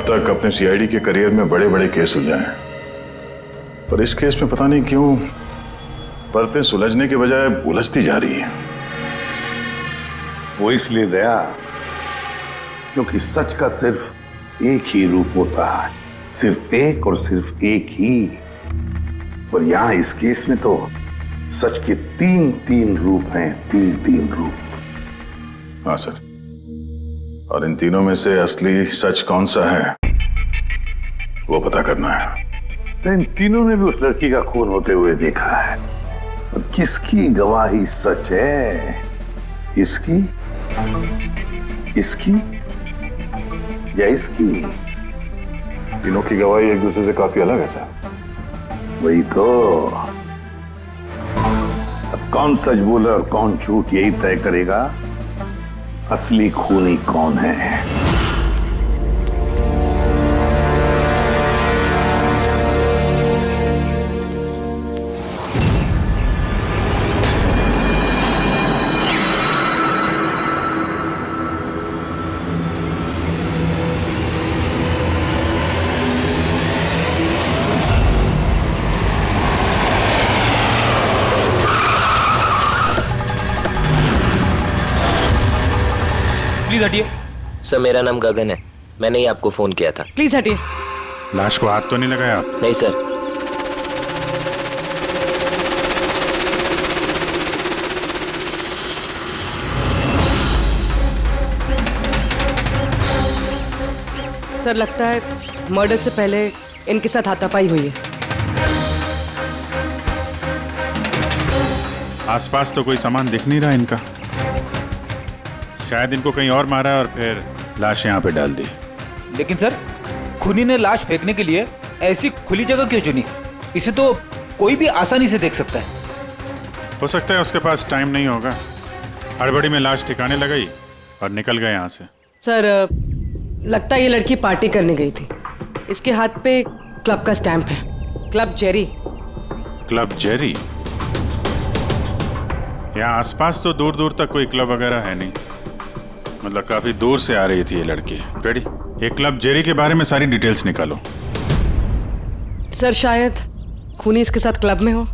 तक अपने सीआईडी के करियर में बड़े बड़े केस सुलझाए हैं, पर इस केस में पता नहीं क्यों परतें सुलझने के बजाय उलझती जा रही है। वो इसलिए दया क्योंकि सच का सिर्फ एक ही रूप होता है, सिर्फ एक और सिर्फ एक ही। और यहां इस केस में तो सच के तीन तीन रूप हैं, तीन तीन रूप। हाँ सर, और इन तीनों में से असली सच कौन सा है वो पता करना है। तो इन तीनों ने भी उस लड़की का खून होते हुए देखा है, और किसकी गवाही सच है? इसकी, इसकी या इसकी? तीनों की गवाही एक दूसरे से काफी अलग है सर। वही तो। अब कौन सच बोले और कौन झूठ, यही तय करेगा असली खूनी कौन है। प्लीज हटिए। सर मेरा नाम गगन है, मैंने ही आपको फोन किया था। प्लीज हटिए। लाश को हाथ तो नहीं लगाया? नहीं सर। सर लगता है मर्डर से पहले इनके साथ हाथापाई हुई है। आसपास तो कोई सामान दिख नहीं रहा इनका, शायद इनको कहीं और मारा और फिर लाश यहाँ पे डाल दी। लेकिन सर, खूनी ने लाश फेंकने के लिए ऐसी खुली जगह क्यों चुनी? इसे तो कोई भी आसानी से देख सकता है। हो सकता है उसके पास टाइम नहीं होगा, हड़बड़ी में लाश ठिकाने लगाई और निकल गए यहाँ से। सर लगता है ये लड़की पार्टी करने गई थी। इसके हाथ पे क्लब का स्टैंप है, क्लब जेरी। Club Jerry? यहाँ आसपास तो दूर दूर तक कोई क्लब वगैरह है नहीं, मतलब काफी दूर से आ रही थी ये लड़की। रेडी, ये क्लब जेरी के बारे में सारी डिटेल्स निकालो। सर शायद खूनी इसके साथ क्लब में हो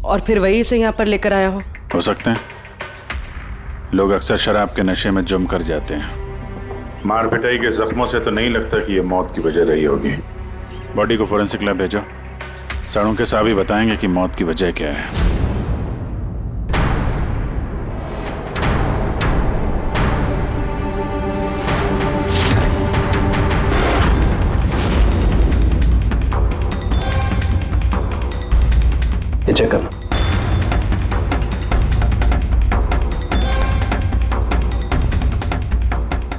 और फिर वही इसे यहाँ पर लेकर आया हो सकते हैं। लोग अक्सर शराब के नशे में जम कर जाते हैं। मार पिटाई के जख्मों से तो नहीं लगता कि ये मौत की वजह रही होगी। बॉडी को फोरेंसिक लैब भेजो, सड़ों के साहब ही बताएंगे कि मौत की वजह क्या है। ये चेक करना।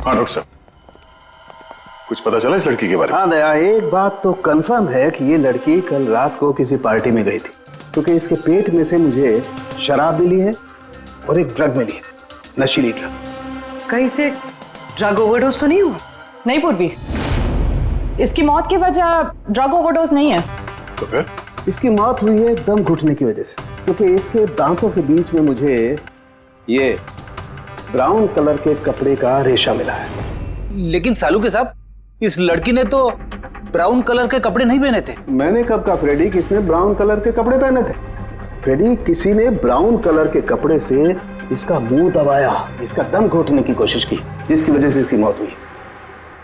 हाँ डॉक्टर साहब, कुछ पता चला इस लड़की के बारे में? हाँ दया, एक बात तो कंफर्म है कि ये लड़की कल रात को किसी पार्टी में गई थी, क्योंकि इसके पेट में से मुझे शराब मिली है और एक ड्रग मिली है, नशीली ड्रग। कहीं से ड्रग ओवरडोज तो नहीं हुआ? नहीं पूर्वी, इसकी मौत की वजह ड्रग ओवरडोज नहीं है। तो फिर? इसकी मौत हुई है दम घुटने की वजह से, क्योंकि इसके दांतों के बीच में मुझे ये ब्राउन कलर के कपड़े का रेशा मिला है। लेकिन सालू के साहब, इस लड़की ने तो ब्राउन कलर के कपड़े नहीं पहने थे। मैंने कब कहा फ्रेडी किसने ब्राउन कलर के कपड़े पहने थे? फ्रेडी, किसी ने ब्राउन कलर के कपड़े से इसका मुंह दबाया, इसका दम घोटने की कोशिश की, जिसकी वजह से इसकी मौत हुई।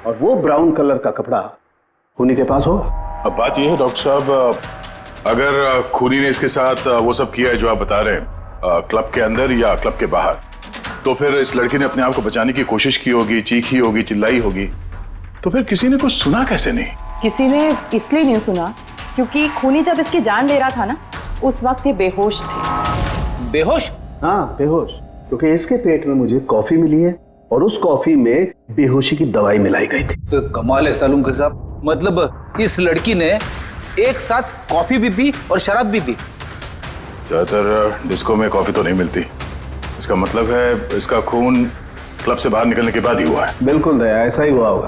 और वो ब्राउन कलर का कपड़ा खूनी के पास होगा। अब बात यह है डॉक्टर साहब, अगर खूनी ने इसके साथ वो सब किया है जो आप बता रहे हैं, क्लब के अंदर या क्लब के बाहर, तो फिर इस लड़की ने अपने आप को बचाने की कोशिश की होगी, चीखी होगी, चिल्लाई होगी, तो फिर किसी ने कुछ सुना कैसे नहीं? किसी ने इसलिए नहीं सुना क्योंकि खूनी जब इसकी जान ले रहा था ना, उस वक्त ये बेहोश थे। बेहोश? हाँ बेहोश, क्योंकि इसके पेट में मुझे कॉफी मिली है और उस कॉफी में बेहोशी की दवाई मिलाई गई थी। तो कमाल है सालू के साहब, मतलब इस लड़की ने एक साथ कॉफी भी पी और शराब भी पी। ज्यादातर डिस्को में कॉफी तो नहीं मिलती, इसका मतलब है इसका खून क्लब से बाहर निकलने के बाद ही हुआ है। बिल्कुल दया, ऐसा ही हुआ होगा,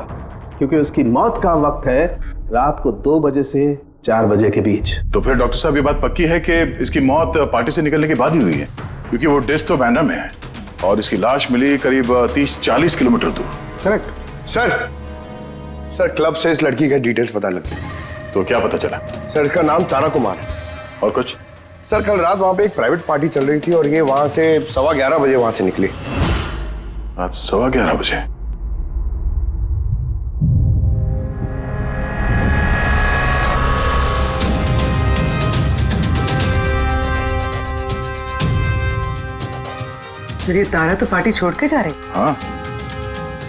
क्योंकि उसकी मौत का वक्त है रात को 2 बजे से 4 बजे के बीच। तो फिर डॉक्टर साहब ये बात पक्की है कि इसकी मौत पार्टी से निकलने के बाद ही हुई है, क्योंकि वो डेस्क तो बैंड्रा में है और इसकी लाश मिली करीब 30-40 किलोमीटर दूर। करेक्ट। सर, सर क्लब से इस लड़की के डिटेल्स पता लग गई। तो क्या पता चला? सर इसका नाम तारा कुमार है। और कुछ? सर कल रात वहां पे एक प्राइवेट पार्टी चल रही थी और ये वहां से 11:15 बजे वहां से निकली। रात 11:15 बजे? सर ये तारा तो पार्टी छोड़ के जा रही। हाँ,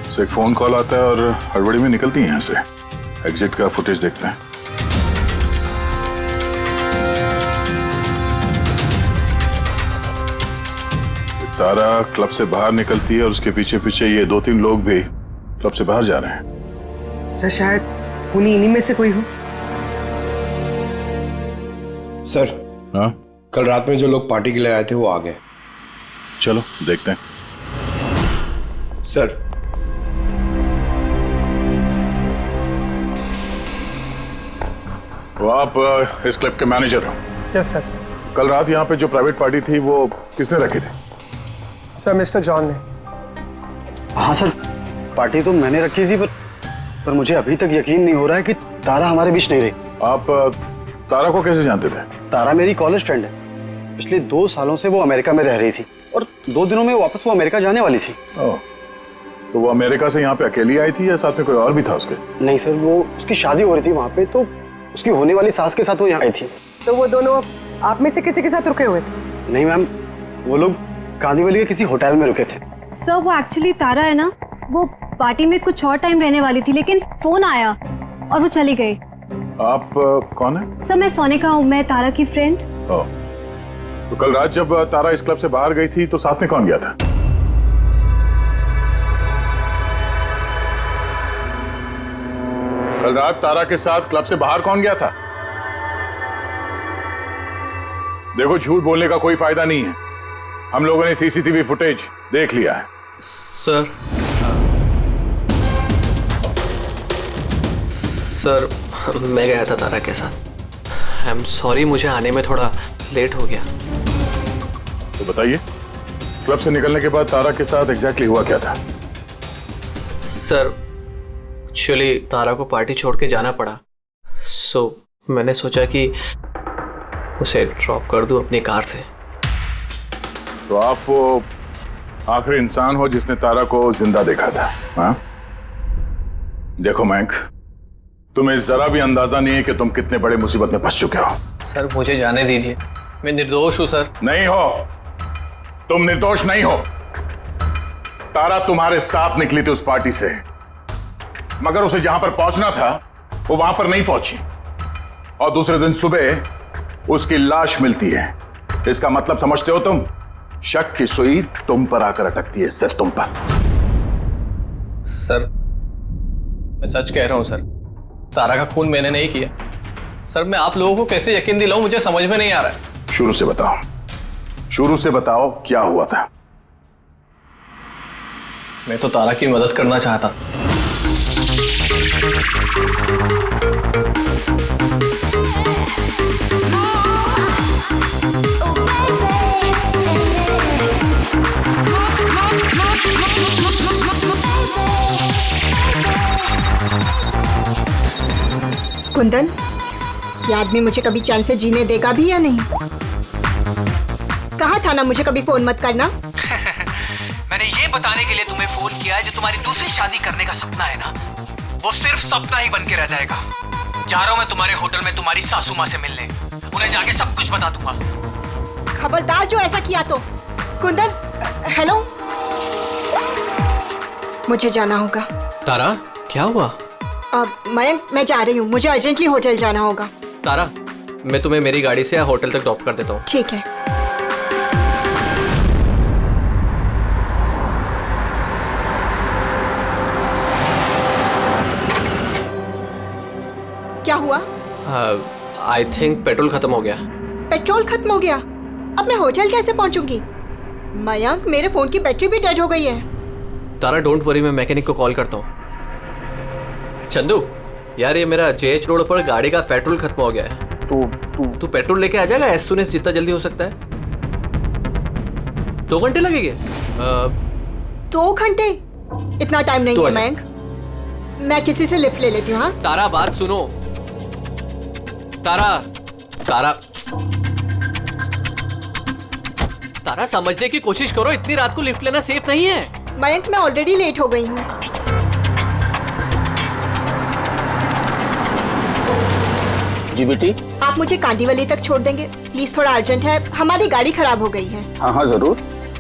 उसे एक फोन कॉल आता है और हड़बड़ी में निकलती है यहाँ से। एग्जिट का फुटेज देखते हैं। तारा क्लब से बाहर निकलती है और उसके पीछे पीछे ये 2-3 लोग भी क्लब से बाहर जा रहे हैं। सर शायद उन्हीं इन्हीं में से कोई हो। सर हाँ, कल रात में जो लोग पार्टी के लिए आए थे वो आ गए। चलो देखते हैं। सर तो आप इस क्लब के मैनेजर हो? Yes sir. कल रात यहाँ पे जो प्राइवेट पार्टी थी वो किसने रखी थी? सर मिस्टर जॉन ने। हाँ सर, पार्टी तो मैंने रखी थी पर मुझे अभी तक यकीन नहीं हो रहा है कि तारा हमारे बीच नहीं रही। आप तारा को कैसे जानते थे? तारा मेरी कॉलेज फ्रेंड है। पिछले 2 सालों से वो अमेरिका में रह रही थी और 2 दिनों में वापस वो अमेरिका जाने वाली थी। ओह, तो वो अमेरिका से यहाँ पे अकेली आई थी या साथ में कोई और भी था उसके? नहीं सर, वो उसकी शादी हो रही थी वहाँ पे, तो उसकी होने वाली सास के साथ वो यहाँ आई थी। तो वो दोनों आप में से किसी के साथ रुके हुए थे? नहीं मैम, वो लोग कांदीवली के किसी होटल में रुके थे। सर वो एक्चुअली तारा है ना, वो पार्टी में कुछ और टाइम रहने वाली थी लेकिन फोन आया और वो चली गई। आप कौन है? सर मैं सोनिका हूँ, मैं तारा की फ्रेंड। ओह, तो कल रात जब तारा इस क्लब से बाहर गई थी तो साथ में कौन गया था? कल रात तारा के साथ क्लब से बाहर कौन गया था? देखो झूठ बोलने का कोई फायदा नहीं है। हम लोगों ने सीसीटीवी फुटेज देख लिया है। सर मैं गया था तारा के साथ। आई एम सॉरी, मुझे आने में थोड़ा लेट हो गया। तो बताइए, क्लब से निकलने के बाद तारा के साथ एग्जैक्टली हुआ क्या था? सर एक्चुअली तारा को पार्टी छोड़ के जाना पड़ा, सो मैंने सोचा कि उसे ड्रॉप कर दूं अपनी कार से। तो आप वो आखिरी इंसान हो जिसने तारा को जिंदा देखा था? हाँ? देखो मयंक, तुम्हें जरा भी अंदाजा नहीं है कि तुम कितने बड़े मुसीबत में फंस चुके हो। सर मुझे जाने दीजिए, मैं निर्दोष हूं सर। नहीं हो, तुम निर्दोष नहीं हो। तारा तुम्हारे साथ निकली थी उस पार्टी से, मगर उसे जहां पर पहुंचना था वो वहां पर नहीं पहुंची और दूसरे दिन सुबह उसकी लाश मिलती है। इसका मतलब समझते हो तुम? शक की सुई तुम पर आकर अटकती है, सिर्फ तुम पर। सर मैं सच कह रहा हूं सर, तारा का खून मैंने नहीं किया। सर मैं आप लोगों को कैसे यकीन दिलाऊं, मुझे समझ में नहीं आ रहा है। शुरू से बताओ, शुरू से बताओ क्या हुआ था? मैं तो तारा की मदद करना चाहता। कुंदन, ये आदमी मुझे कभी चैन से जीने देगा भी या नहीं? कहा था ना मुझे कभी फोन मत करना। मैंने ये बताने के लिए तुम्हें फोन किया है, जो तुम्हारी दूसरी शादी करने का सपना है ना, वो सिर्फ सपना ही बन के रह जाएगा। जा रहा हूं मैं तुम्हारे होटल में तुम्हारी सासू माँ से मिलने, उन्हें जाके सब कुछ बता दूंगा। खबरदार जो ऐसा किया तो। कुंदन, हेलो, मुझे जाना होगा। तारा क्या हुआ? मयंक, मैं जा रही हूँ, मुझे अर्जेंटली होटल जाना होगा। तारा मैं तुम्हें मेरी गाड़ी से होटल तक ड्रॉप कर देता हूँ। ठीक है। क्या हुआ? आई थिंक पेट्रोल खत्म हो गया। पेट्रोल खत्म हो गया? अब मैं होटल कैसे पहुंचूंगी? मयंक, मेरे फोन की बैटरी भी डेड हो गई है। तारा डोंट वरी, मैं मैकेनिक को कॉल करता हूँ। चंदू यार, ये मेरा जेएच रोड पर गाड़ी का पेट्रोल खत्म हो गया है। तू पेट्रोल लेके आ जाएगा एज सून एज जितना जल्दी हो सकता है। 2 घंटे लगेंगे? 2 घंटे? इतना टाइम नहीं है मयंक। मैं किसी से लिफ्ट ले लेती हूँ। हाँ तारा बात सुनो। तारा तारा तारा समझने की कोशिश करो, इतनी रात को लिफ्ट लेना सेफ नहीं है। मयंक, मैं ऑलरेडी लेट हो गई हूँ। जी बेटी। आप मुझे कांदीवली तक छोड़ देंगे प्लीज? थोड़ा अर्जेंट है, हमारी गाड़ी खराब हो गई है। हाँ हाँ जरूर,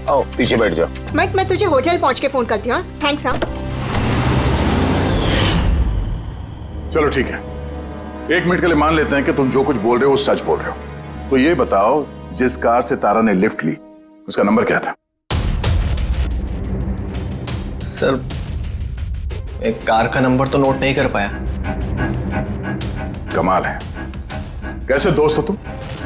आओ पीछे बैठ जाओ। मयंक, मैं तुझे होटल पहुँच के फोन करती हूँ। थैंक्स। हाँ चलो ठीक है, 1 मिनट के लिए मान लेते हैं कि तुम जो कुछ बोल रहे हो वो सच बोल रहे हो। तो ये बताओ, जिस कार से तारा ने लिफ्ट ली उसका नंबर क्या था? सर, एक कार का नंबर तो नोट नहीं कर पाया। कमाल है, कैसे दोस्त हो तुम?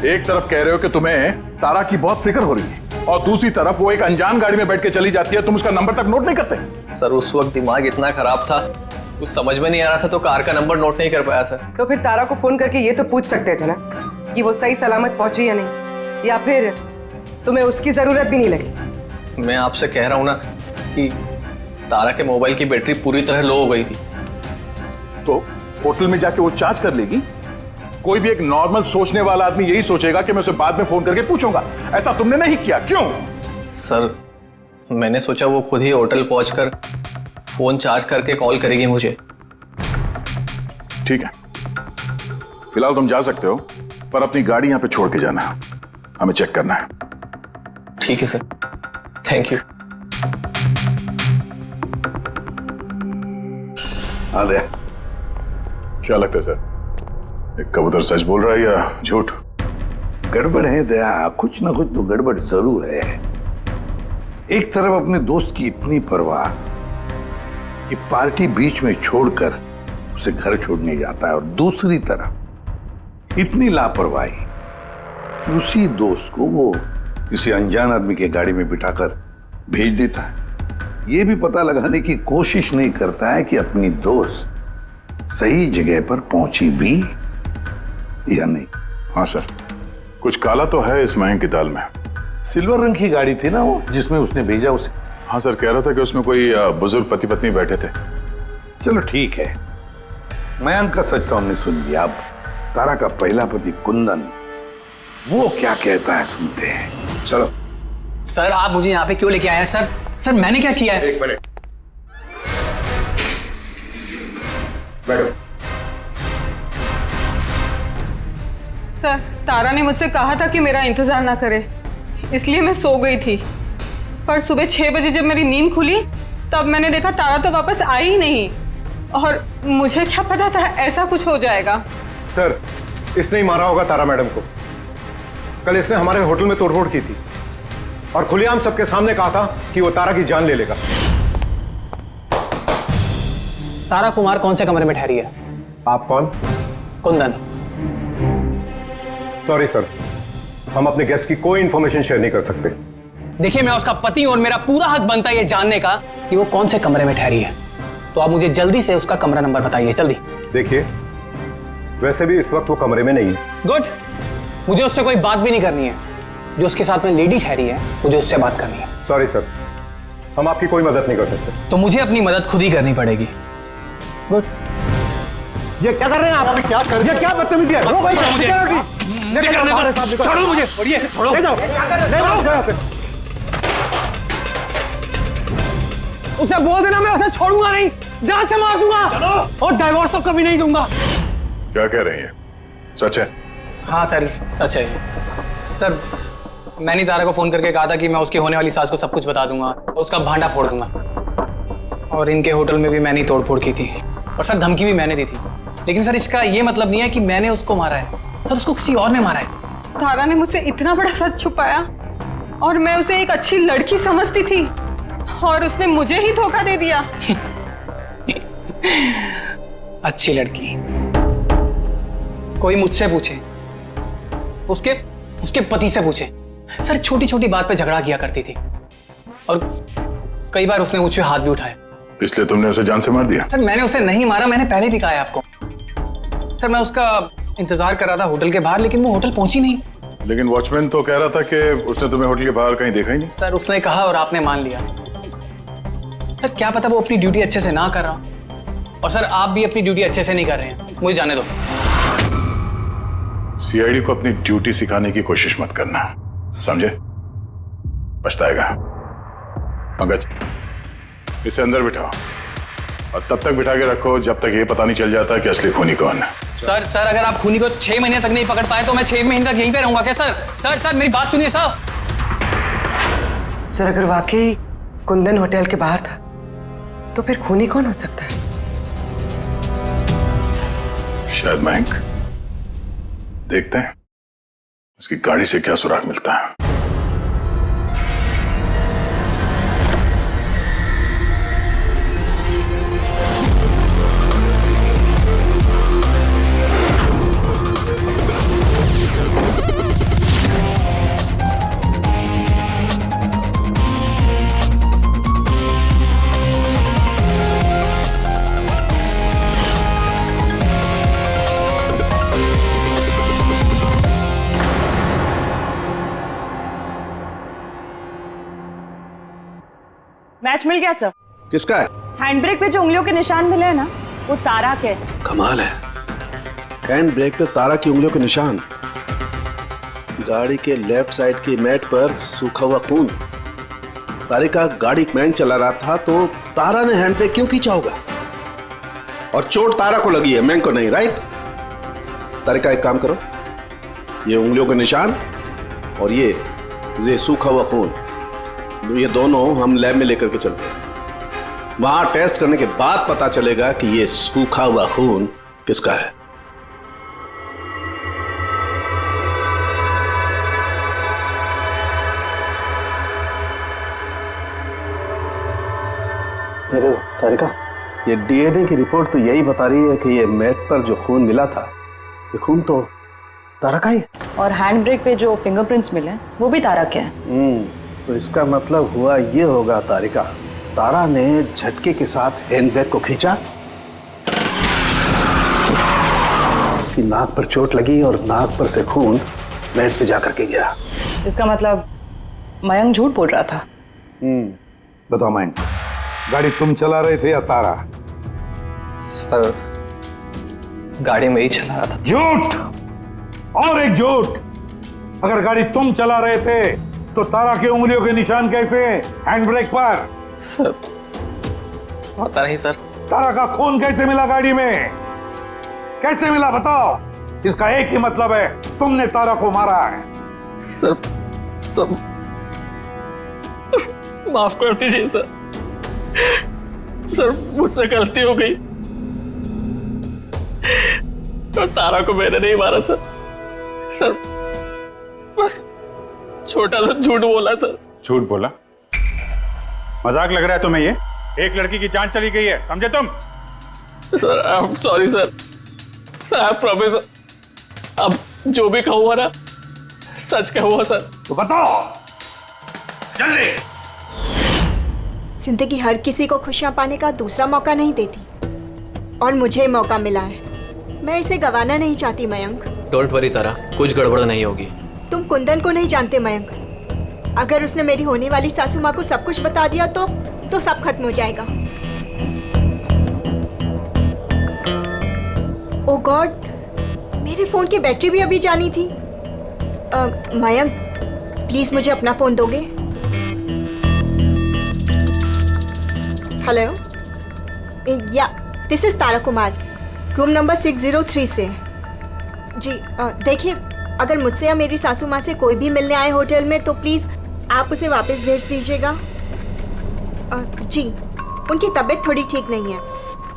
एक तरफ कह रहे हो कि तुम्हें तारा की बहुत फिक्र हो रही है और दूसरी तरफ वो एक अनजान गाड़ी में बैठ के चली जाती है, तुम उसका नंबर तक नोट नहीं करते। सर, उस वक्त दिमाग इतना खराब था, कुछ समझ में नहीं आ रहा था, तो कार का नंबर नोट नहीं कर पाया सर। तो फिर तारा को फोन करके ये तो पूछ सकते थे ना कि वो सही सलामत पहुंची या नहीं, या फिर तुम्हें उसकी जरूरत भी नहीं लगी। मैं आपसे कह रहा हूँ ना कि तारा के मोबाइल की बैटरी पूरी तरह लो हो गई थी। तो होटल में जाके वो चार्ज कर लेगी। कोई भी एक नॉर्मल सोचने वाला आदमी यही सोचेगा कि मैं उसे बाद में फोन करके पूछूंगा। ऐसा तुमने नहीं किया, क्यों? सर, मैंने सोचा वो खुद ही होटल पहुंचकर फोन चार्ज करके कॉल करेगी मुझे। ठीक है, फिलहाल तुम जा सकते हो, पर अपनी गाड़ी यहां पे छोड़ के जाना, हमें चेक करना है। ठीक है सर, थैंक यू। हाँ दे। क्या लगता है सर, एक कबूतर सच बोल रहा है या झूठ? गड़बड़ है दया, कुछ ना कुछ तो गड़बड़ जरूर है। एक तरफ अपने दोस्त की इतनी परवाह कि पार्टी बीच में छोड़कर उसे घर छोड़ने जाता है, और दूसरी तरफ इतनी लापरवाही कि उसी दोस्त को वो किसी अनजान आदमी के गाड़ी में बिठाकर भेज देता है। ये भी पता लगाने की कोशिश नहीं करता है कि अपनी दोस्त सही जगह पर पहुंची भी या नहीं। हाँ सर, कुछ काला तो है इस मयंक की दाल में। सिल्वर रंग की गाड़ी थी ना वो जिसमें उसने भेजा उसे। हाँ सर, कह रहा था कि उसमें कोई बुजुर्ग पति पत्नी बैठे थे। चलो ठीक है, मयंक का सच तो हमने सुन लिया। अब तारा का पहला पति कुंदन, वो क्या कहता है सुनते हैं। चलो। सर, आप मुझे यहाँ पे क्यों लेके आए हैं सर? सर, मैंने क्या किया है? एक मिनट, बैठो। सर, तारा ने मुझसे कहा था कि मेरा इंतजार ना करे, इसलिए मैं सो गई थी। पर सुबह 6 बजे जब मेरी नींद खुली तब मैंने देखा तारा तो वापस आई ही नहीं, और मुझे क्या पता था ऐसा कुछ हो जाएगा। सर, इसने ही मारा होगा तारा मैडम को। कल इसने हमारे होटल में तोड़फोड़ की थी और खुलेआम सबके सामने कहा था कि वो तारा की जान ले लेगा। तारा कुमार कौन से कमरे में ठहरी है? आप कौन? कुंदन। सॉरी सर, हम अपने गेस्ट की कोई इंफॉर्मेशन शेयर नहीं कर सकते। देखिए, मैं उसका पति हूं और मेरा पूरा हक बनता है ये जानने का कि वो कौन से कमरे में ठहरी है। तो आप मुझे जल्दी से उसका कमरा नंबर बताइए, जल्दी। देखिए, वैसे भी इस वक्त वो कमरे में नहीं है। गुड, मुझे उससे कोई बात भी नहीं करनी है। जो उसके साथ में लेडी ठहरी है मुझे उससे बात करनी है। सॉरी सर, हम आपकी कोई मदद नहीं कर सकते। तो मुझे अपनी मदद खुद ही करनी पड़ेगी। गुड। ये क्या कर रहे हैं आप? क्या कर रहे हैं? ये क्या बदतमीजी है? छोड़ो मुझे, छोड़ो। ले जाओ, ले जाओ। उसे बोल देना मैं उसे छोड़ूंगा नहीं, जान से मार दूंगा। और डाइवोर्स तो कभी नहीं दूंगा। क्या कह रही है, सच है? हाँ सर, सच है। सर, मैंने तारा को फोन करके कहा था कि मैं उसकी होने वाली सास को सब कुछ बता दूंगा, उसका भांडा फोड़ दूंगा। और इनके होटल में भी मैंने ही तोड़फोड़ की थी, और सर धमकी भी मैंने दी थी। लेकिन सर, इसका ये मतलब नहीं है कि मैंने उसको मारा है। सर, उसको किसी और ने मारा है। तारा ने मुझसे इतना बड़ा सच छुपाया और मैं उसे एक अच्छी लड़की समझती थी, और उसने मुझे ही धोखा दे दिया। अच्छी लड़की? कोई मुझसे पूछे, उसके पति से पूछे। सर, छोटी छोटी बात पे झगड़ा किया करती थी, और कई बार उसने मुझ पे हाथ भी उठाया। इसलिए तुमने उसे जान से मार दिया? सर, मैंने उसे नहीं मारा, मैंने पहले भी कहा है आपको। सर, मैं उसका इंतजार कर रहा था होटल के बाहर, लेकिन वो होटल पहुंची नहीं। लेकिन वॉचमैन तो कह रहा था कि उसने तुम्हें होटल के बाहर कहीं देखा ही नहीं। सर, उसने कहा और आपने मान लिया। सर, क्या पता वो अपनी ड्यूटी अच्छे से ना कर रहा, और सर आप भी अपनी ड्यूटी अच्छे से नहीं कर रहे हैं, मुझे जाने दो। सीआईडी को अपनी ड्यूटी सिखाने की कोशिश मत करना, समझे? पछताएगा। पंकज, इसे अंदर बिठाओ और तब तक बिठा के रखो जब तक ये पता नहीं चल जाता कि असली खूनी कौन है। सर अगर आप खूनी को 6 महीने तक नहीं पकड़ पाए तो मैं 6 महीने तक यहीं पे रहूंगा क्या सर? मेरी बात सुनिए सर। सर अगर वाकई कुंदन होटल के बाहर था तो फिर खूनी कौन हो सकता है? शायद मयंक। देखते हैं उसकी गाड़ी से क्या सुराग मिलता है। मैच मिल गया सर। किसका है? हैंड ब्रेक पे जो उंगलियों के निशान मिले हैं ना, वो तारा के। कमाल है, हैंड ब्रेक पे तारा की उंगलियों के निशान, गाड़ी के लेफ्ट साइड की मैट पर सूखा हुआ खून। तारिका गाड़ी मैंग चला रहा था तो तारा ने हैंड ब्रेक क्यों खींचा होगा? और चोट तारा को लगी है, मैंग को नहीं, राइट? तारिका एक काम करो, ये उंगलियों के निशान और ये सूखा हुआ खून, ये दोनों हम लैब में लेकर के चलते हैं। वहां टेस्ट करने के बाद पता चलेगा कि ये सूखा हुआ खून किसका है। देखो तारिका, ये डीएनए की रिपोर्ट तो यही बता रही है कि ये मैट पर जो खून मिला था, ये खून तो तारा का ही है। और हैंड ब्रेक पे जो फिंगरप्रिंट्स मिले वो भी तारा के हैं। तो इसका मतलब हुआ ये होगा तारिका, तारा ने झटके के साथ हैंड ब्रेक को खींचा, उसकी नाक पर चोट लगी और नाक पर से खून मैट पे जाकर के गिरा। इसका मतलब मयंक झूठ बोल रहा था। बताओ मयंक, गाड़ी तुम चला रहे थे या तारा? सर गाड़ी में ही चला रहा था। झूठ और एक झूठ। अगर गाड़ी तुम चला रहे थे तो तारा की उंगलियों के निशान कैसे हैंड ब्रेक पर? सर पता नहीं सर। तारा का खून कैसे मिला गाड़ी में? कैसे मिला बताओ? इसका एक ही मतलब है, तुमने तारा को मारा है। सर माफ कर दीजिए सर। सर मुझसे गलती हो गई और तारा को मैंने नहीं मारा सर। बस छोटा सा झूठ बोला सर। झूठ बोला? मजाक लग रहा है तुम्हें? ये एक लड़की की जान चली गई है, समझे तुम? Sir I am sorry sir. Sir I promise, अब जो भी कहूँगा ना सच कहूँगा सर। तो बताओ जल्दी। जिंदगी हर किसी को खुशियां पाने का दूसरा मौका नहीं देती, और मुझे मौका मिला है, मैं इसे गंवाना नहीं चाहती मयंक। डोंट वरी तारा, कुछ गड़बड़ नहीं होगी। तुम कुंदन को नहीं जानते मयंक, अगर उसने मेरी होने वाली सासू माँ को सब कुछ बता दिया तो सब खत्म हो जाएगा। ओ गॉड, मेरे फोन की बैटरी भी अभी जानी थी। मयंक प्लीज मुझे अपना फोन दोगे? हेलो, या this is Tara Kumar, room number 603 से। जी देखिए, अगर मुझसे या मेरी सासू माँ से कोई भी मिलने आए होटल में तो प्लीज़ आप उसे वापस भेज दीजिएगा। जी, उनकी तबीयत थोड़ी ठीक नहीं है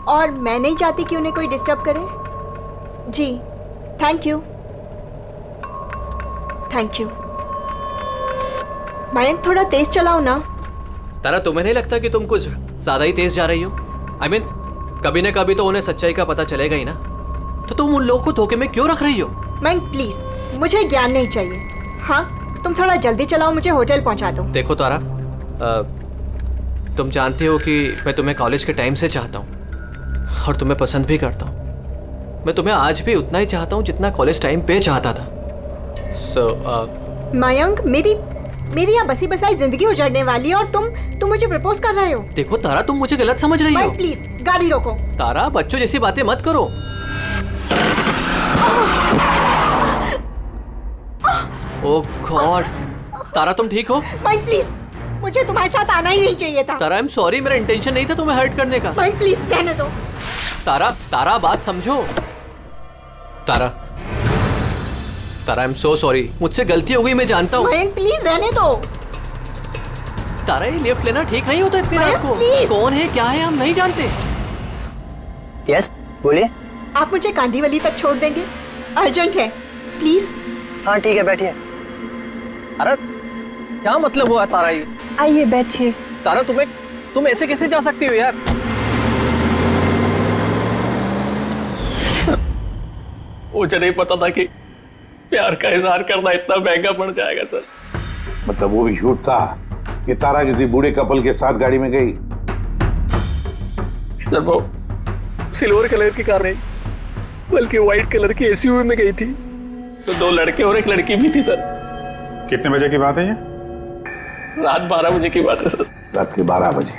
और मैं नहीं चाहती कि उन्हें कोई डिस्टर्ब करे। जी थैंक यू। मयंक थोड़ा तेज चलाओ ना। तारा तुम्हें नहीं लगता कि तुम कुछ ज्यादा ही तेज जा रही हो? आई मीन कभी ना कभी तो उन्हें सच्चाई का पता चलेगा ही ना, तो तुम उन लोगों को धोखे में क्यों रख रही हो? मयंक प्लीज, मुझे ज्ञान नहीं चाहिए। हाँ तुम थोड़ा जल्दी चलाओ, मुझे होटल पहुंचा दो। देखो तारा, तुम जानती हो कि मैं तुम्हें कॉलेज के टाइम से चाहता हूँ और तुम्हें पसंद भी करता हूँ। मैं तुम्हें आज भी उतना ही चाहता हूँ जितना कॉलेज टाइम पे चाहता था। मयंक, मेरी यहाँ बसी बसाई जिंदगी उजड़ने वाली है और तुम मुझे प्रपोज कर रहे हो। देखो तारा, तुम मुझे गलत समझ रही हो। प्लीज गाड़ी रोको। तारा, बच्चों जैसी बातें मत करो। ओह गॉड। तारा, तुम ठीक हो? माइक प्लीज, मुझे तुम्हारे साथ आना ही नहीं चाहिए था। तारा, आई एम सॉरी, मेरा इंटेंशन नहीं था तुम्हें हर्ट करने का। माइक प्लीज रहने दो। तारा, तारा बात समझो। तारा, तारा, आई एम सो सॉरी, मुझसे गलती हो गई, मैं जानता हूँ। माइक प्लीज रहने दो। तारा, ये लिफ्ट लेना ठीक नहीं होता इतनी रात को। कौन है, क्या है, हम नहीं जानते। यस, बोलिए। आप मुझे कांदीवली तक छोड़ देंगे? अर्जेंट है, प्लीज। हाँ ठीक है, बैठिए। अरे क्या मतलब हुआ तारा ये? आइए बैठिए। तारा, तुम ऐसे कैसे जा सकती हो यार? मुझे नहीं पता था कि प्यार का इजहार करना इतना महंगा पड़ जाएगा सर। मतलब वो भी झूठ था कि तारा किसी बूढ़े कपल के साथ गाड़ी में गई? सर वो सिल्वर कलर की कार नहीं बल्कि व्हाइट कलर की एसयूवी में गई थी। तो 2 लड़के और 1 लड़की भी थी सर। कितने बजे की बात है ये? रात 12 बजे की बात है सर। रात के 12 बजे,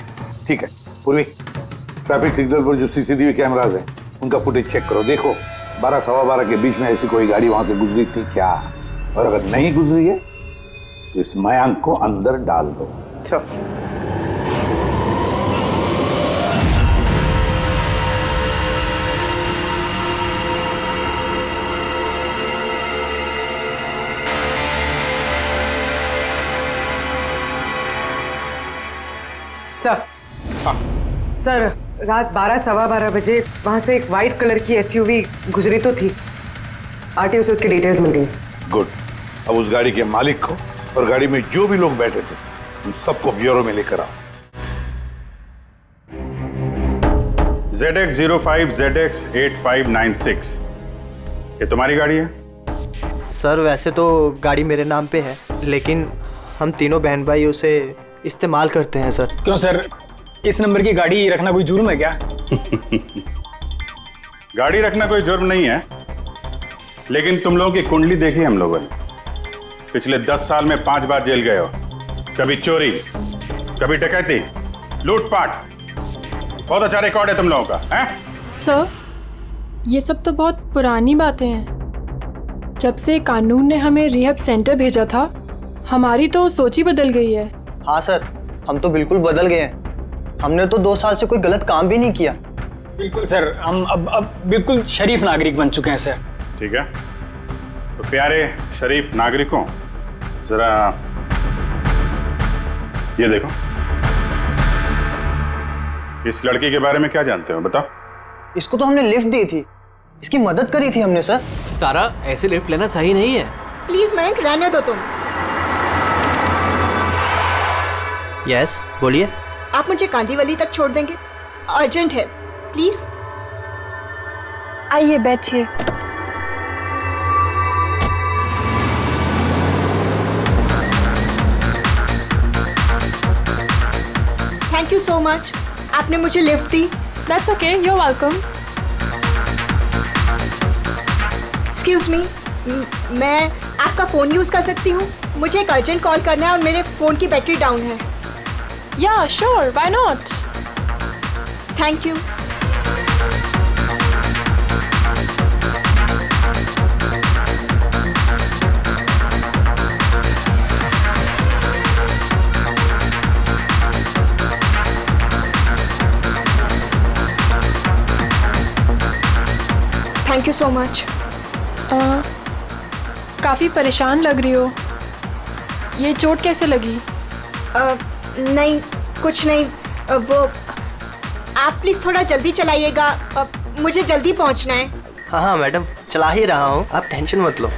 ठीक है। पूर्वी, ट्रैफिक सिग्नल पर जो सीसीटीवी कैमरास हैं उनका फुटेज चेक करो। देखो 12 सवा 12 के बीच में ऐसी कोई गाड़ी वहां से गुजरी थी क्या? और अगर नहीं गुजरी है तो इस मयांक को अंदर डाल दो। सर, सर, रात 12 सवा 12 बजे वहां से एक वाइट कलर की एसयूवी गुजरी तो थी। आरटीओ से उसकी डिटेल्स मिल गई। गुड। अब उस गाड़ी के मालिक को और गाड़ी में जो भी लोग बैठे थे उन सबको ब्यूरो में लेकर आओ। ZX05 ZX8596, ये तुम्हारी गाड़ी है? सर वैसे तो गाड़ी मेरे नाम पे है, लेकिन हम तीनों बहन भाई उसे इस्तेमाल करते हैं सर। क्यों सर, इस नंबर की गाड़ी रखना कोई जुर्म है क्या? गाड़ी रखना कोई जुर्म नहीं है, लेकिन तुम लोगों की कुंडली देखी हम लोगों ने। पिछले 10 साल में 5 बार जेल गए हो। कभी चोरी, कभी डकैती, लूटपाट। बहुत अच्छा रिकॉर्ड है तुम लोगों का, हैं? सर, ये सब तो बहुत पुरानी बातें हैं। जब से कानून ने हमें रिहैब सेंटर भेजा था, हमारी तो सोच ही बदल गई है। हाँ सर, हम तो बिल्कुल बदल गए हैं। हमने तो 2 साल से कोई गलत काम भी नहीं किया। बिल्कुल सर, हम अब बिल्कुल शरीफ नागरिक बन चुके हैं सर। ठीक है, तो प्यारे शरीफ नागरिकों, जरा ये देखो। इस लड़की के बारे में क्या जानते हो, बताओ। इसको तो हमने लिफ्ट दी थी, इसकी मदद करी थी हमने सर। तारा, ऐसे लिफ्ट लेना सही नहीं है। प्लीज मयंक रहने दो तुम। यस, बोलिए। आप मुझे कांदीवली तक छोड़ देंगे? अर्जेंट है, प्लीज। आइए बैठिए। थैंक यू सो मच, आपने मुझे लिफ्ट दी। That's okay, you are welcome. Excuse me, मैं आपका फ़ोन यूज़ कर सकती हूँ? मुझे एक अर्जेंट कॉल करना है और मेरे फ़ोन की बैटरी डाउन है। या sure, why not. Thank you. Thank you so much. काफ़ी परेशान लग रही हो। ये चोट कैसे लगी? नहीं, कुछ नहीं। वो आप प्लीज़ थोड़ा जल्दी चलाइएगा, मुझे जल्दी पहुंचना है। हाँ हाँ मैडम, चला ही रहा हूँ, आप टेंशन मत लो।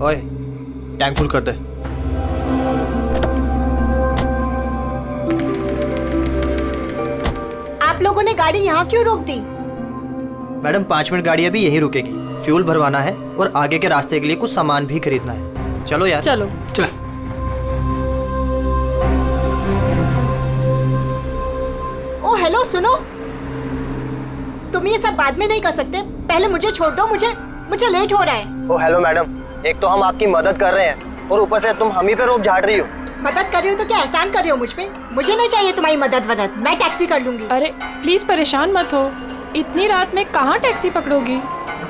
ओए, टैंक फुल कर दे। आप लोगों ने गाड़ी यहाँ क्यों रोक दी? मैडम 5 मिनट गाड़ी अभी यहीं रुकेगी, फ्यूल भरवाना है और आगे के रास्ते के लिए कुछ सामान भी खरीदना है। चलो यार। चलो चल। सुनो, तुम ये सब बाद में नहीं कर सकते, पहले मुझे छोड़ दो, मुझे लेट हो रहा है। ओ हेलो मैडम, एक तो हम आपकी मदद कर रहे हैं और ऊपर से तुम हम ही पे रोप झाड़ रही हो। मदद कर रही हो तो क्या एहसान कर रही हो मुझ पे? मुझे नहीं चाहिए तुम्हारी मदद, मैं टैक्सी कर लूंगी। अरे प्लीज परेशान मत हो, इतनी रात में कहाँ टैक्सी पकड़ोगी?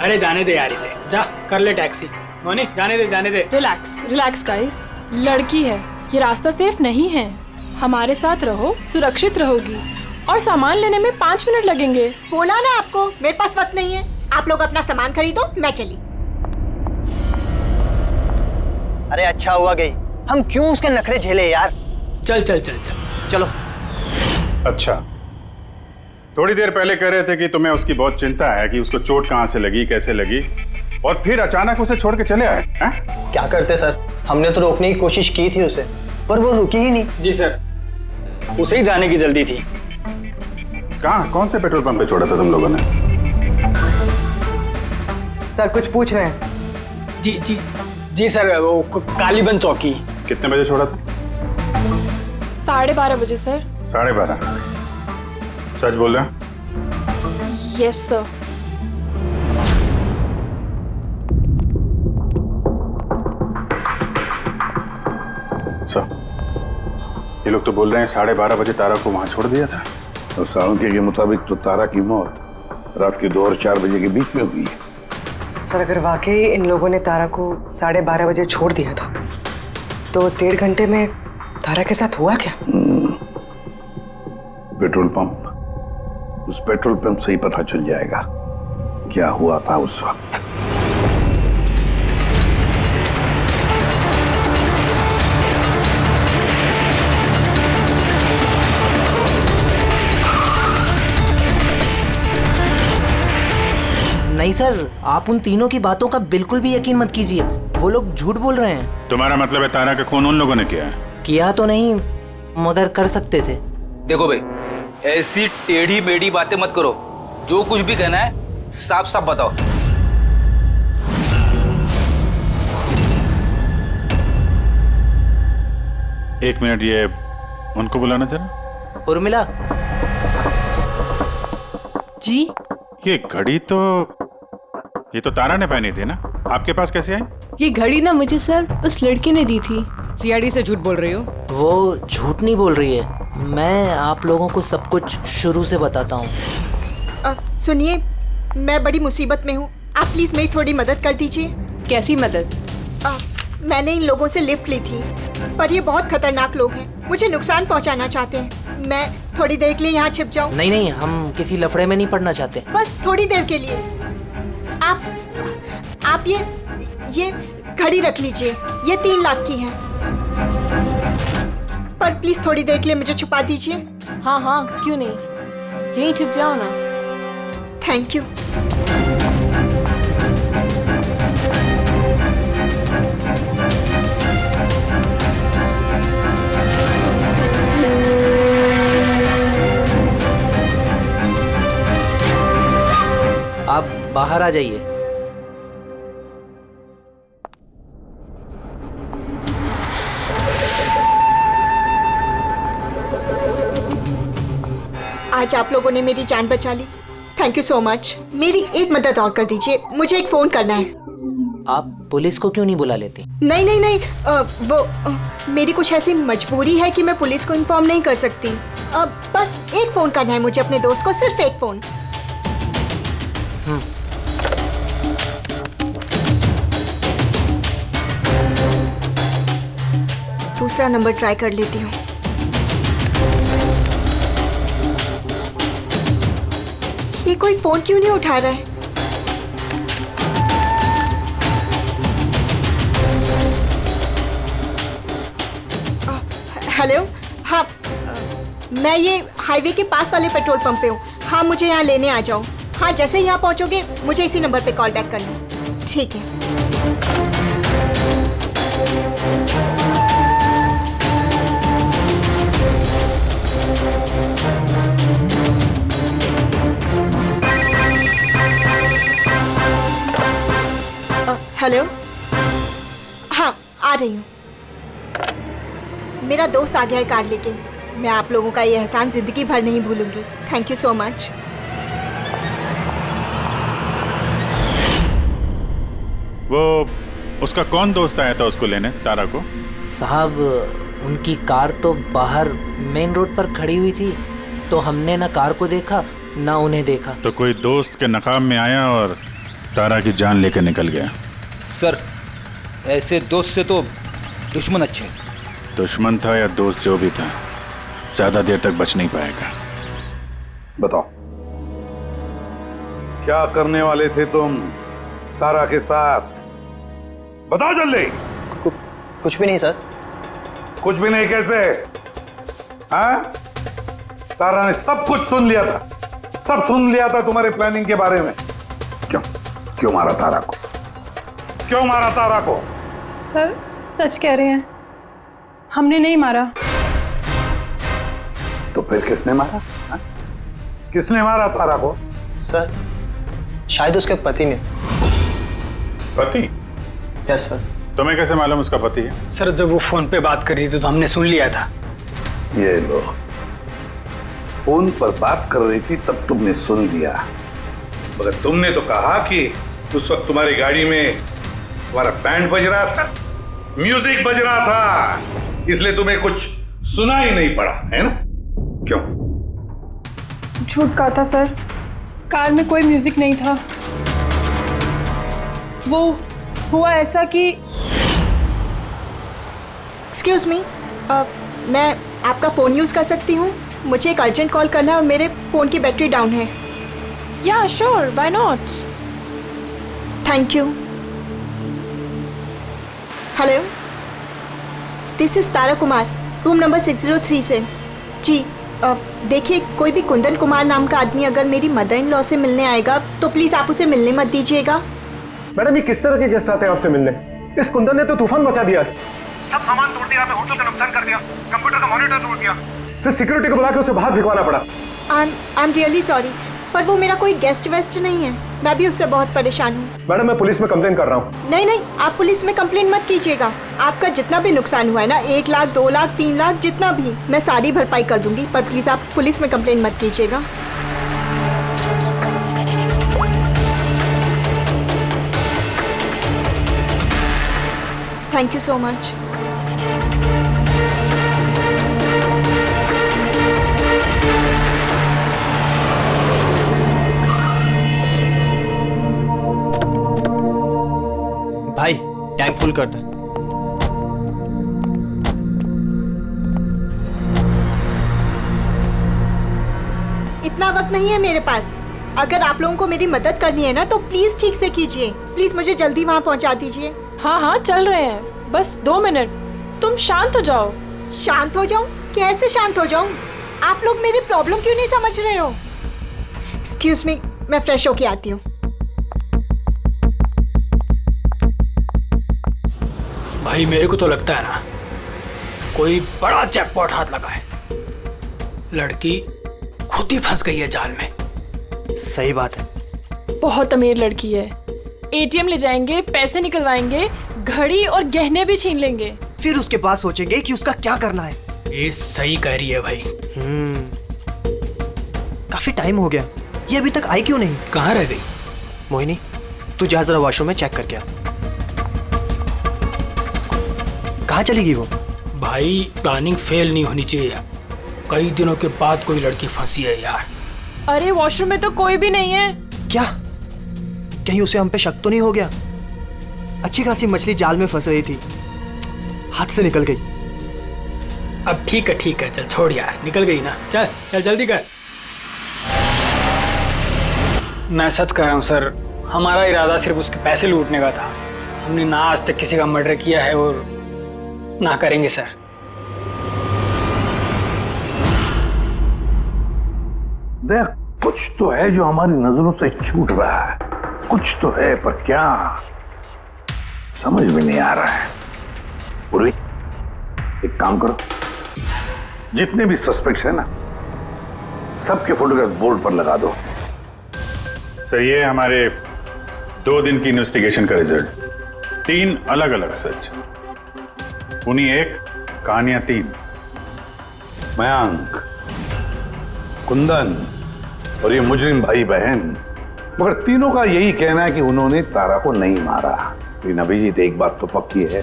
अरे जाने दे यार, इसे जा कर ले टैक्सी। मोनी जाने दे। रिलैक्स गाइस, लड़की है, ये रास्ता सेफ नहीं है। हमारे साथ रहो, सुरक्षित रहोगी। और सामान लेने में 5 मिनट लगेंगे। बोला ना आपको, मेरे पास वक्त नहीं है। आप लोग अपना सामान खरीदो, मैं चली। अरे अच्छा हुआ गई, हम क्यों उसके नखरे झेले यार। चल चलो। अच्छा, थोड़ी देर पहले कह रहे थे कि तुम्हें उसकी बहुत चिंता है कि उसको चोट कहाँ से लगी, कैसे लगी, और फिर अचानक उसे छोड़ के चले आए हैं? क्या करते सर, हमने तो रोकने की कोशिश की थी उसे, पर वो रुकी ही नहीं। जी सर, उसे ही जाने की जल्दी थी। कहाँ, कौन से पेट्रोल पंप पे छोड़ा था तुम लोगों ने? सर कुछ पूछ रहे हैं? जी सर, वो कालीबंद चौकी। कितने बजे छोड़ा था? 12:30 बजे सर। 12:30? सच बोल रहे हैं? Yes sir. सर, ये लोग तो बोल रहे हैं 12:30 बजे तारा को वहां छोड़ दिया था। और सालुंके के मुताबिक तो तारा की मौत रात के 2 और 4 बजे के बीच में हुई है। सर अगर वाकई इन लोगों ने तारा को 12:30 बजे छोड़ दिया था, तो उस 1.5 घंटे में तारा के साथ हुआ क्या? पेट्रोल पंप, उस पेट्रोल पंप से ही पता चल जाएगा क्या हुआ था उस वक्त। नहीं सर, आप उन तीनों की बातों का बिल्कुल भी यकीन मत कीजिए, वो लोग झूठ बोल रहे हैं। तुम्हारा मतलब है तारा का खून उन लोगों ने किया है? किया तो नहीं, मगर कर सकते थे। देखो भाई, ऐसी टेढ़ी मेढ़ी बातें मत करो, जो कुछ भी कहना है साफ साफ बताओ। एक मिनट, ये उनको बुलाना जरा। उर्मिला जी। ये घड़ी तो, ये तो तारा ने पहनी थी ना, आपके पास कैसे आई? ये घड़ी ना मुझे सर उस लड़की ने दी थी। सीआईडी से झूठ बोल रही हो? वो झूठ नहीं बोल रही है, मैं आप लोगों को सब कुछ शुरू से बताता हूँ। सुनिए, मैं बड़ी मुसीबत में हूँ, आप प्लीज मेरी थोड़ी मदद कर दीजिए। कैसी मदद? मैंने इन लोगों से लिफ्ट ली थी, पर ये बहुत खतरनाक लोग हैं, मुझे नुकसान पहुंचाना चाहते हैं। मैं थोड़ी देर के लिए यहाँ छिप जाऊँ? नहीं, हम किसी लफड़े में नहीं पड़ना चाहते। बस थोड़ी देर के लिए। आप ये घड़ी रख लीजिए, ये 3 लाख की है, पर प्लीज थोड़ी देर के लिए मुझे छुपा दीजिए। हाँ क्यों नहीं, यहीं छिप जाओ ना। Thank you. आप बाहर आ जाइए। आज आप लोगों ने मेरी जान बचा ली, थैंक यू सो मच। मेरी एक मदद और कर दीजिए, मुझे एक फोन करना है। आप पुलिस को क्यों नहीं बुला लेती? नहीं, मेरी कुछ ऐसी मजबूरी है कि मैं पुलिस को इन्फॉर्म नहीं कर सकती। बस एक फोन करना है मुझे अपने दोस्त को, सिर्फ एक फोन। दूसरा नंबर ट्राई कर लेती हूँ। ये कोई फोन क्यों नहीं उठा रहा है? हेलो, हाँ, मैं ये हाईवे के पास वाले पेट्रोल पंप पे हूँ। हाँ, मुझे यहाँ लेने आ जाओ। हाँ, जैसे ही यहाँ पहुँचोगे मुझे इसी नंबर पे कॉल बैक करना। ठीक है। हेलो, हाँ आ रही हूँ। मेरा दोस्त आ गया है कार लेके। मैं आप लोगों का ये एहसान जिंदगी भर नहीं भूलूंगी। Thank you so much. वो उसका कौन दोस्त आया था उसको लेने, तारा को? साहब उनकी कार तो बाहर मेन रोड पर खड़ी हुई थी, तो हमने ना कार को देखा ना उन्हें देखा। तो कोई दोस्त के नकाब में आया और तारा की जान लेकर निकल गया। सर ऐसे दोस्त से तो दुश्मन अच्छे। दुश्मन था या दोस्त, जो भी था, ज्यादा देर तक बच नहीं पाएगा। बताओ क्या करने वाले थे तुम तारा के साथ? बताओ जल्दी। कुछ भी नहीं सर। कुछ भी नहीं कैसे? हाँ? तारा ने सब कुछ सुन लिया था, सब सुन लिया था तुम्हारे प्लानिंग के बारे में। क्यों मारा तारा को? क्यों मारा तारा को? सर सच कह रहे हैं, हमने नहीं मारा। तो फिर किसने मारा? हा? किसने मारा तारा को? सर शायद उसके पति ने। पति? Yes sir. तुम्हें कैसे मालूम उसका पति है? सर जब वो फोन पे बात कर रही थी तो हमने सुन लिया था। ये लो, फोन पर बात कर रही थी तब तुमने सुन लिया, मगर तुमने तो कहा कि उस वक्त तुम्हारी गाड़ी में तुम्हारा बैंड बज रहा था, म्यूजिक बज रहा था, इसलिए तुम्हें कुछ सुना ही नहीं पड़ा, है ना? क्यों? झूठ कहा था सर, कार में कोई म्यूजिक नहीं था। वो हुआ ऐसा कि एक्सक्यूज मी, मैं आपका फ़ोन यूज़ कर सकती हूँ? मुझे एक अर्जेंट कॉल करना है और मेरे फ़ोन की बैटरी डाउन है। या sure, why not. Thank you. Hello, this is Tara Kumar, room number 603 से। जी देखिए, कोई भी कुंदन कुमार नाम का आदमी अगर मेरी मदर इन लॉ से मिलने आएगा तो प्लीज़ आप उसे मिलने मत दीजिएगा। मैडम ये किस तरह के गेस्ट आते हैं आपसे मिलने? इस कुंदन ने तो तूफान मचा दिया, सब सामान तोड़ दिया, होटल का नुकसान कर दिया, कंप्यूटर का मॉनिटर तोड़ दिया, फिर सिक्योरिटी को बुला के उसे बाहर भिगवाना पड़ा। आई एम रियली सॉरी, पर वो मेरा कोई गेस्ट वेस्ट नहीं है, मैं भी उससे बहुत परेशान हूँ। मैडम मैं पुलिस में कंप्लेन कर रहा हूँ। नहीं, आप पुलिस में कंप्लेन मत कीजिएगा। आपका जितना भी नुकसान हुआ है ना, 1 लाख 2 लाख 3 लाख जितना भी, मैं सारी भरपाई कर दूंगी, पर प्लीज आप पुलिस में कंप्लेन मत कीजिएगा। Thank you so much. भाई टैंक फुल कर दे। इतना वक्त नहीं है मेरे पास। अगर आप लोगों को मेरी मदद करनी है ना तो प्लीज ठीक से कीजिए। प्लीज मुझे जल्दी वहाँ पहुँचा दीजिए। हाँ चल रहे हैं, बस 2 मिनट। तुम शांत हो जाओ। शांत हो जाऊं? कैसे शांत हो जाऊं? आप लोग मेरी प्रॉब्लम क्यों नहीं समझ रहे हो? एक्सक्यूज मी, मैं फ्रेश होके आती हूँ। भाई मेरे को तो लगता है ना कोई बड़ा जैकपॉट हाथ लगा है। लड़की खुद ही फंस गई है जाल में। सही बात है। बहुत अमीर लड़की है। एटीएम ले जाएंगे, पैसे निकलवाएंगे, घड़ी और गहने भी छीन लेंगे। फिर उसके पास सोचेंगे कि उसका क्या करना है। ये सही कह रही है भाई। काफी टाइम हो गया, ये अभी तक आई क्यों नहीं? कहाँ रह गई? मोहिनी तू जा जरा वॉशरूम में चेक करके आ। कहाँ चली गई वो? भाई प्लानिंग फेल नहीं होनी चाहिए यार। कई दिनों के बाद कोई लड़की फंसी है यार। अरे वॉशरूम में तो कोई भी नहीं है। क्या? कहीं उसे हम पे शक तो नहीं हो गया? अच्छी खासी मछली जाल में फंस रही थी, हाथ से निकल गई। अब ठीक है चल छोड़ यार, निकल गई ना। चल जल्दी कर। मैं सच कह रहा हूँ सर, हमारा इरादा सिर्फ उसके पैसे लूटने का था। हमने ना आज तक किसी का मर्डर किया है और ना करेंगे सर। देख, कुछ तो है जो हमारी नजरों से छूट रहा है, कुछ तो है, पर क्या समझ में नहीं आ रहा है। पूर्वी, एक काम करो, जितने भी सस्पेक्ट्स है ना, सबके फोटोग्राफ बोर्ड पर लगा दो। सर ये हमारे 2 दिन की इन्वेस्टिगेशन का रिजल्ट। 3 अलग अलग सच, उन्हीं एक, कहानियां 3। मयंक, कुंदन और ये मुजरिम भाई बहन, मगर तीनों का यही कहना है कि उन्होंने तारा को नहीं मारा। लेकिन अभिजीत, एक बात तो पक्की है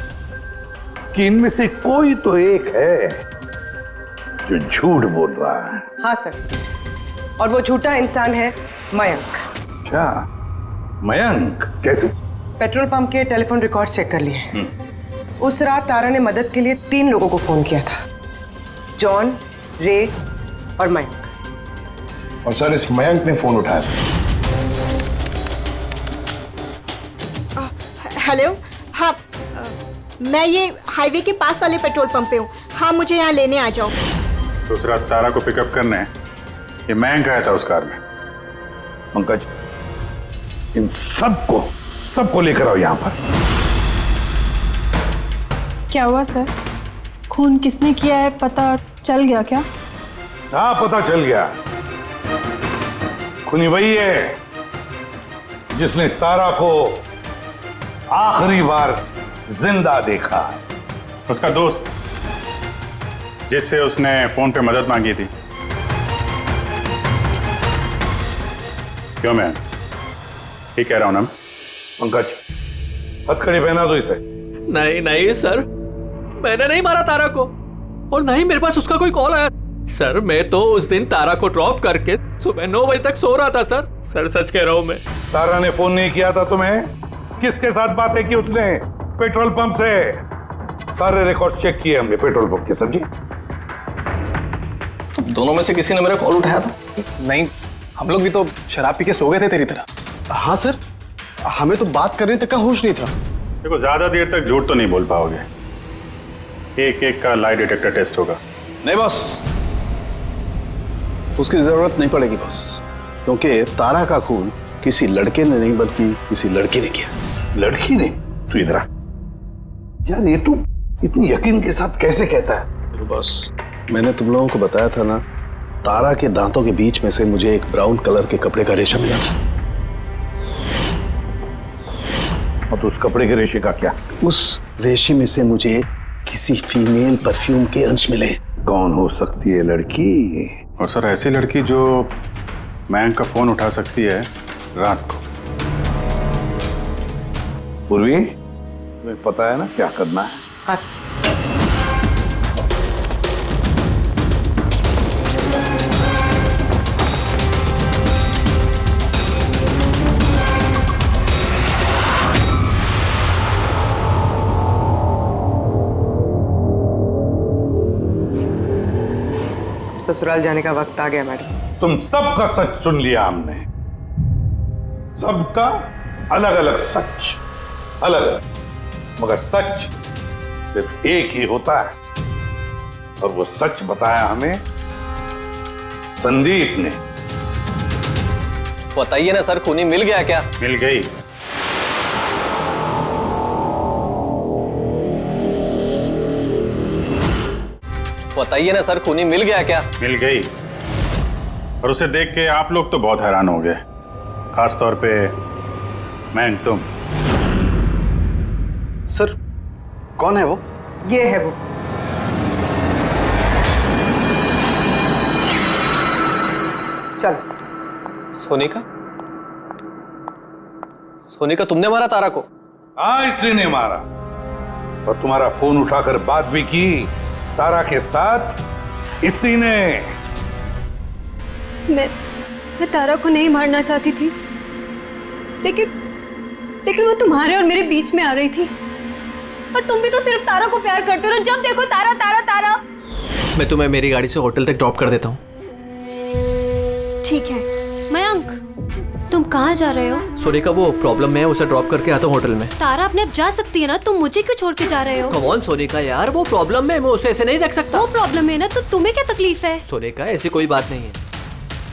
कि इनमें से कोई तो एक है जो झूठ बोल रहा है। हाँ सर, और वो झूठा इंसान है मयंक। अच्छा, मयंक कैसे? पेट्रोल पंप के टेलीफोन रिकॉर्ड चेक कर लिए। उस रात तारा ने Madad के लिए 3 लोगों को फोन किया था, जॉन, रे और मयंक। और सर, इस मयंक ने फोन उठाया था। हेलो, हाँ, मैं ये हाईवे के पास वाले पेट्रोल पंप पे हूँ। हाँ, मुझे यहाँ लेने आ जाओ। तो उस रात तारा को पिकअप करने ये मयंक आया था उस कार में। पंकज, इन सबको लेकर आओ यहाँ पर। क्या हुआ सर? खून किसने किया है पता चल गया क्या? हाँ, पता चल गया। खूनी वही है जिसने तारा को आखिरी बार जिंदा देखा। उसका दोस्त जिससे उसने फोन पे मदद मांगी थी। क्यों मैं ठीक कह रहा हूं ना? पंकज, हथकड़ी पहना दो इसे। नहीं नहीं सर, मैंने नहीं मारा तारा को, और नहीं मेरे पास उसका कोई कॉल आया। सर, मैं तो उस दिन तारा को ड्रॉप करके सुबह 9 बजे तक सो रहा था सर। सर, सच कह रहा हूं मैं। तारा ने फोन नहीं किया था तुम्हें? किसके साथ बातें की उसने? पेट्रोल पंप से। सारे रिकॉर्ड चेक किए हमने पेट्रोल पंप के। समझे? तो दोनों में से किसी ने मेरा कॉल उठाया था? नहीं, हम लोग भी तो शराब पी के सो गए थे तेरी तरह। हाँ सर, हमें तो बात करने तक का होश नहीं था। देखो, ज्यादा देर तक झूठ तो नहीं बोल पाओगे। एक एक का लाई डिटेक्टर टेस्ट होगा। नहीं बॉस, उसकी जरूरत नहीं पड़ेगी बॉस, क्योंकि तारा का खून किसी लड़के ने नहीं बल्कि किसी लड़की ने किया। लड़की ने? तू इधर आ यार, ये तू इतनी यकीन के साथ कैसे कहता है? तो बॉस, मैंने तुम लोगों को बताया था ना, तारा के दांतों के बीच में से मुझे एक ब्राउन कलर के कपड़े का रेशा मिला था। और तो उस कपड़े के रेशे का क्या? उस रेशे में से मुझे किसी फीमेल परफ्यूम के अंश मिले। कौन हो सकती है लड़की? और सर, ऐसी लड़की जो मयंक का फोन उठा सकती है रात को। पूर्वी, तुम्हें पता है ना क्या करना है? हाँ। ससुराल जाने का वक्त आ गया मैडम। तुम सबका सच सुन लिया हमने। सबका अलग अलग सच, अलग अलग, मगर सच सिर्फ एक ही होता है, और वो सच बताया हमें संदीप ने। बताइए ना सर, खूनी मिल गया क्या? मिल गई। बताइए ना सर, खूनी मिल गया क्या? मिल गई। और उसे देख के आप लोग तो बहुत हैरान हो गए, खास तौर पे मयंक, तुम। सर, कौन है वो? ये है वो। चल। सोनिका? सोनिका, तुमने मारा तारा को? हाँ, इसी ने मारा। और तुम्हारा फोन उठाकर बात भी की तारा के साथ इसी ने। मैं तारा को नहीं मारना चाहती थी, लेकिन वो तुम्हारे और मेरे बीच में आ रही थी। और तुम भी तो सिर्फ तारा को प्यार करते हो, जब देखो तारा तारा तारा। मैं तुम्हें मेरी गाड़ी से होटल तक ड्रॉप कर देता हूँ। ठीक है। मयंक, तुम कहाँ जा रहे हो? सोनिका, वो प्रॉब्लम में है, उसे ड्रॉप करके आता हूँ होटल में। तारा अपने आप जा सकती है ना, तुम मुझे क्यों छोड़ के जा रहे हो? कम ऑन सोनिका यार, वो प्रॉब्लम में, मैं उसे ऐसे नहीं रख सकता। वो प्रॉब्लम है ना, तो तुम्हें क्या तकलीफ है? सोनिका, ऐसी कोई बात नहीं है।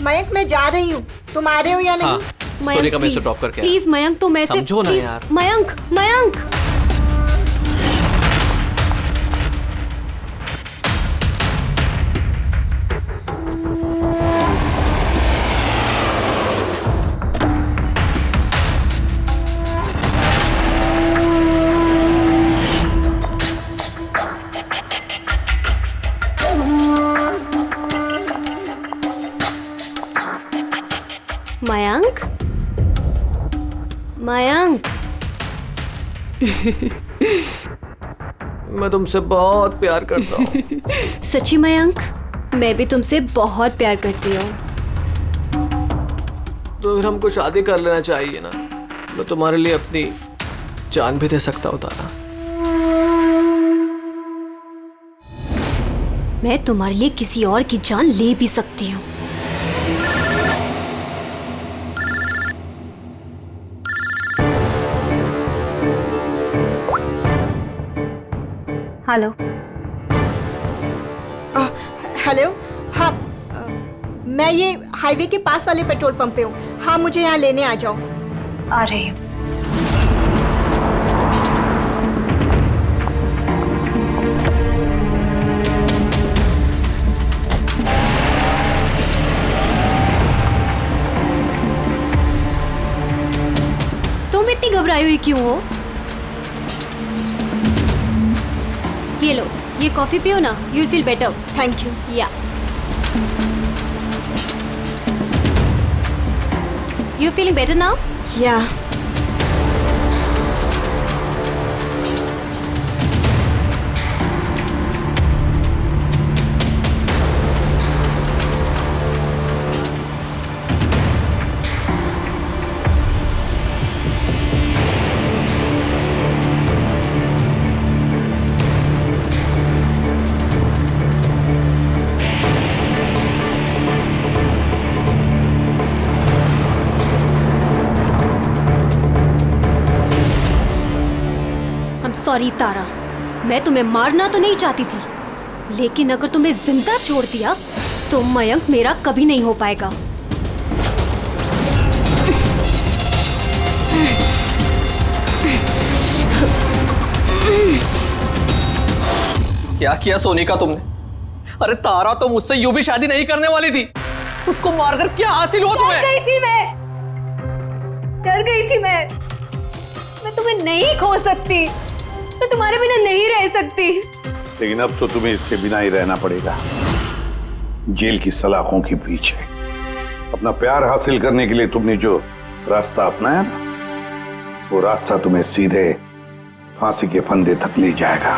मयंक, मैं जा रही हूँ, तुम आ रहे हो या नहीं? हाँ, सोनिका, मैं उसे ड्रॉप करके आया। प्लीज मयंक, तुम ऐसे समझो ना यार। मयंक, मयंक। मयंक, मयंक। मैं तुमसे बहुत प्यार करता हूँ। सच्ची मयंक, मैं भी तुमसे बहुत प्यार करती हूँ। तो फिर हमको शादी कर लेना चाहिए ना। मैं तुम्हारे लिए अपनी जान भी दे सकता हूँ तारा। मैं तुम्हारे लिए किसी और की जान ले भी सकती हूँ। हेलो। हेलो। हाँ, मैं ये हाईवे के पास वाले पेट्रोल पंप पे हूँ। हाँ, मुझे यहाँ लेने आ जाओ। आ रही हूँ। तुम इतनी घबराई हुई क्यों हो? ये लो, ये कॉफी पियो ना, you will feel better. Thank you. या यू फीलिंग बेटर नाउ? या। सॉरी तारा, मैं तुम्हें मारना तो नहीं चाहती थी, लेकिन अगर तुम्हें जिंदा छोड़ दिया तो मयंक मेरा कभी नहीं हो पाएगा। क्या किया सोनिका तुमने? अरे तारा तो मुझसे यूं भी शादी नहीं करने वाली थी। उसको मारकर क्या हासिल हुआ तुम्हें? डर गई थी मैं तुम्हें नहीं खो सकती, मैं तुम्हारे बिना नहीं रह सकती। लेकिन अब तो तुम्हें इसके बिना ही रहना पड़ेगा, जेल की सलाखों के पीछे। अपना प्यार हासिल करने के लिए तुमने जो रास्ता अपनाया ना, वो रास्ता तुम्हें सीधे फांसी के फंदे तक ले जाएगा।